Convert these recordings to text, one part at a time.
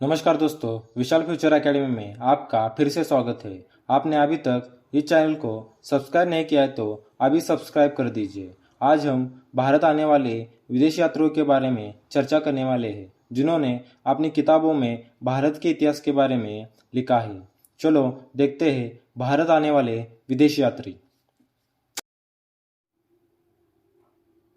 नमस्कार दोस्तों, विशाल future academy में आपका फिर से स्वागत है। आपने अभी तक इस चैनल को सब्सक्राइब नहीं किया है तो अभी सब्सक्राइब कर दीजिए। आज हम भारत आने वाले विदेश यात्रियों के बारे में चर्चा करने वाले हैं, जिन्होंने अपनी किताबों में भारत के इतिहास के बारे में लिखा है। चलो देखते हैं भारत आने वाले विदेश यात्री।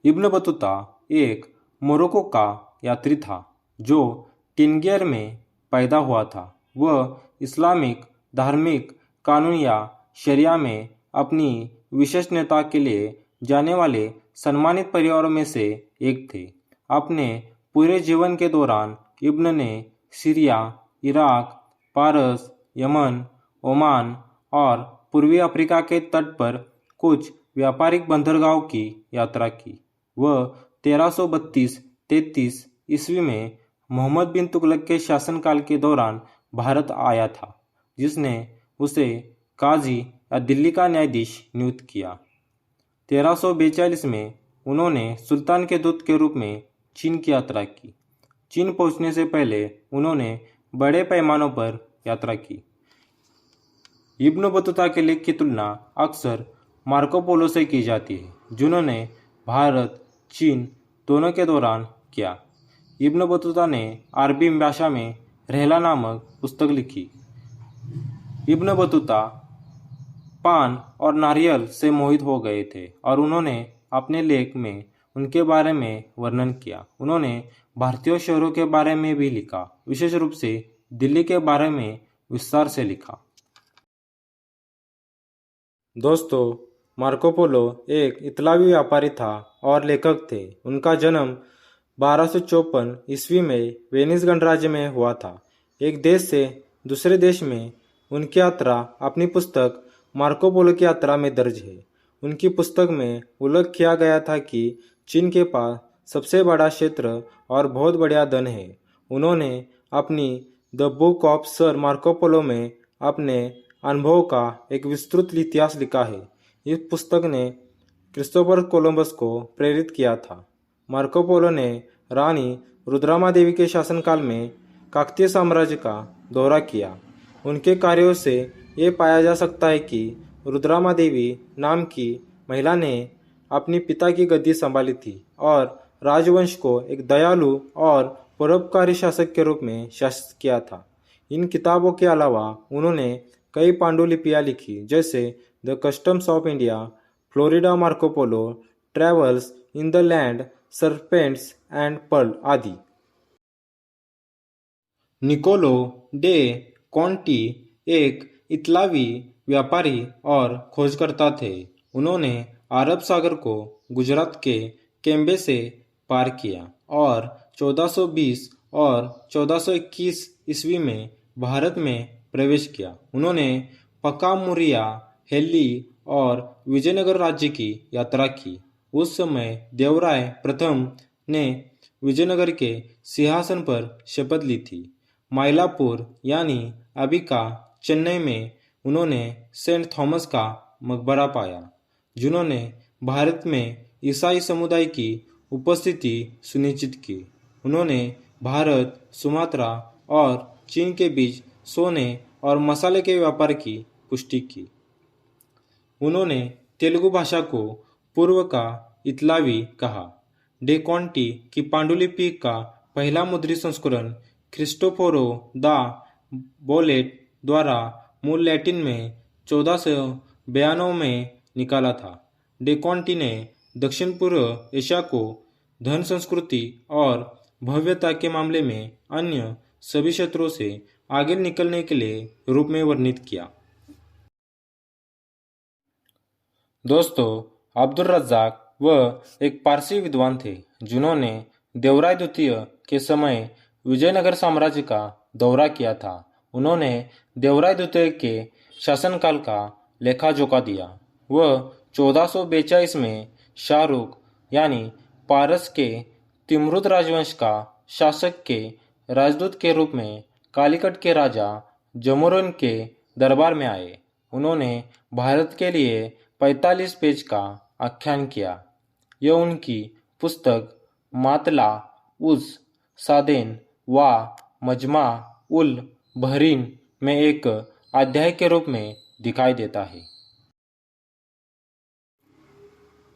इब्न बतूता एक मोरक्को का यात्री था जो टिनगियर में पैदा हुआ था। वह इस्लामिक धार्मिक कानून या शरिया में अपनी विशेषज्ञता के लिए जाने वाले सम्मानित परिवारों में से एक थे। अपने पूरे जीवन के दौरान इब्न ने सीरिया, इराक, पारस, यमन, ओमान और पूर्वी अफ्रीका के तट पर कुछ व्यापारिक बंदरगाहों की यात्रा की। वह 1332-33 ईस्वी में मोहम्मद बिन तुगलक के शासनकाल के दौरान भारत आया था, जिसने उसे काजी या दिल्ली का न्यायाधीश नियुक्त किया। 1342 में उन्होंने सुल्तान के दूत के रूप में चीन की यात्रा की। चीन पहुंचने से पहले उन्होंने बड़े पैमानों पर यात्रा की। इब्न बतूता के लेख की तुलना अक्सर मार्को पोलो से की जाती है, जिन्होंने भारत चीन दोनों के दौरान किया। इब्न बतूता ने अरबी भाषा में रहला नामक पुस्तक लिखी। इब्न बतूता पान और नारियल से मोहित हो गए थे और उन्होंने अपने लेख में उनके बारे में वर्णन किया। उन्होंने भारतीय शहरों के बारे में भी लिखा, विशेष रूप से दिल्ली के बारे में विस्तार से लिखा। दोस्तों, मार्को पोलो एक इतालवी व्यापारी था और लेखक थे। उनका जन्म 1254 ईस्वी में वेनिस गणराज्य में हुआ था। एक देश से दूसरे देश में उनकी यात्रा अपनी पुस्तक मार्को पोलो की यात्रा में दर्ज है। उनकी पुस्तक में उल्लेख किया गया था कि चीन के पास सबसे बड़ा क्षेत्र और बहुत बढ़िया धन है। उन्होंने अपनी the book of sir Marco Polo में अपने अनुभव का एक विस्तृत इतिहास लिखा है। इस पुस्तक ने क्रिस्टोफर कोलंबस को प्रेरित किया था। मार्को पोलो ने रानी रुद्रमादेवी के शासनकाल में काकतीय साम्राज्य का दौरा किया। उनके कार्यों से ये पाया जा सकता है कि रुद्रमादेवी नाम की महिला ने अपनी पिता की गद्दी संभाली थी और राजवंश को एक दयालु और परोपकारी शासक के रूप में शासित किया था। इन किताबों के अलावा उन्होंने कई पांडुलिपियां लिखी, जैसे the customs of India, Florida Marco Polo, travels in the land serpents and pearl आदि। निकोलो डे कॉन्टी एक इतालवी व्यापारी और खोजकर्ता थे। उन्होंने अरब सागर को गुजरात के केम्बे से पार किया और 1420 और 1421 ईस्वी में भारत में प्रवेश किया। उन्होंने पकामुरिया, हेली और विजयनगर राज्य की यात्रा की। उस समय देवराय प्रथम ने विजयनगर के सिंहासन पर शपथ ली थी। माइलापुर यानी अभी का चेन्नई में उन्होंने सेंट थॉमस का मकबरा पाया, जिन्होंने भारत में ईसाई समुदाय की उपस्थिति सुनिश्चित की। उन्होंने भारत, सुमात्रा और चीन के बीच सोने और मसाले के व्यापार की पुष्टि की। उन्होंने तेलुगु भाषा को पूर्व का इतालवी कहा। डे कॉन्टी की पांडुलिपि का पहला मुद्रित संस्करण क्रिस्टोफोरो दा बोलेट द्वारा मूल लैटिन में 1492 में निकाला था। डे कॉन्टी ने दक्षिण पूर्व एशिया को धन, संस्कृति और भव्यता के मामले में अन्य सभी क्षेत्रों से आगे निकलने के लिए रूप में वर्णित किया। दोस्तों, अब्दुल रज़्ज़ाक वह एक पारसी विद्वान थे, जिन्होंने देवराय द्वितीय के समय विजयनगर साम्राज्य का दौरा किया था। उन्होंने देवराय द्वितीय के शासनकाल का लेखा जोखा दिया। वह 1442 में शाहरुख यानी पारस के तिमरुद राजवंश का शासक के राजदूत के रूप में कालीकट के राजा जमोरिन के दरबार में आए। उन्होंने भारत के लिए 45 पेज का आख्यान किया। यह उनकी पुस्तक मातला उस सादेन व मजमा उल बहरीन में एक अध्याय के रूप में दिखाई देता है।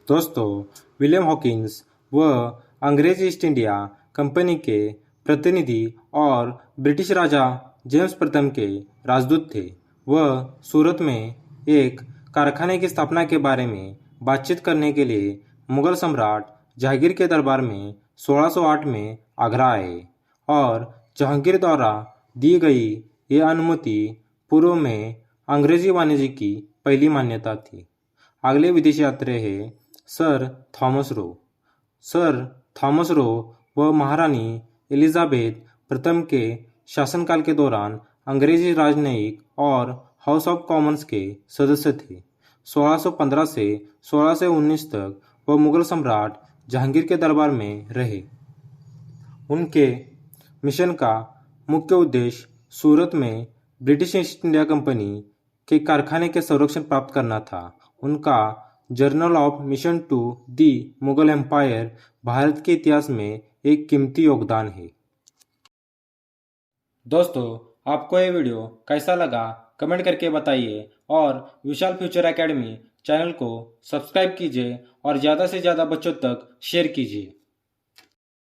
दोस्तों, विलियम हॉकिंस वह अंग्रेज ईस्ट इंडिया कंपनी के प्रतिनिधि और ब्रिटिश राजा जेम्स प्रथम के राजदूत थे। वह सूरत में एक कारखाने की स्थापना के बारे में बातचीत करने के लिए मुगल सम्राट जहांगीर के दरबार में 1608 में आगरा आए और जहांगीर द्वारा दी गई ये अनुमति पूर्व में अंग्रेजी वाणिज्य की पहली मान्यता थी। अगले विदेशी यात्री है sir Thomas Roe. Sir Thomas Roe व महारानी एलिजाबेथ प्रथम के शासनकाल के दौरान अंग्रेजी राजनयिक और हाउस ऑफ कॉमन्स के सदस्य थे। 1615 से 1619 तक वह मुगल सम्राट जहांगीर के दरबार में रहे। उनके मिशन का मुख्य उद्देश्य सूरत में ब्रिटिश ईस्ट इंडिया कंपनी के कारखाने के संरक्षण प्राप्त करना था। उनका journal of mission to the Mughal empire Bharat के इतिहास में एक कीमती योगदान है। दोस्तों, आपको ये वीडियो कैसा लगा कमेंट करके बताइए और विशाल फ्यूचर एकेडमी चैनल को सब्सक्राइब कीजिए और ज़्यादा से ज़्यादा बच्चों तक शेयर कीजिए।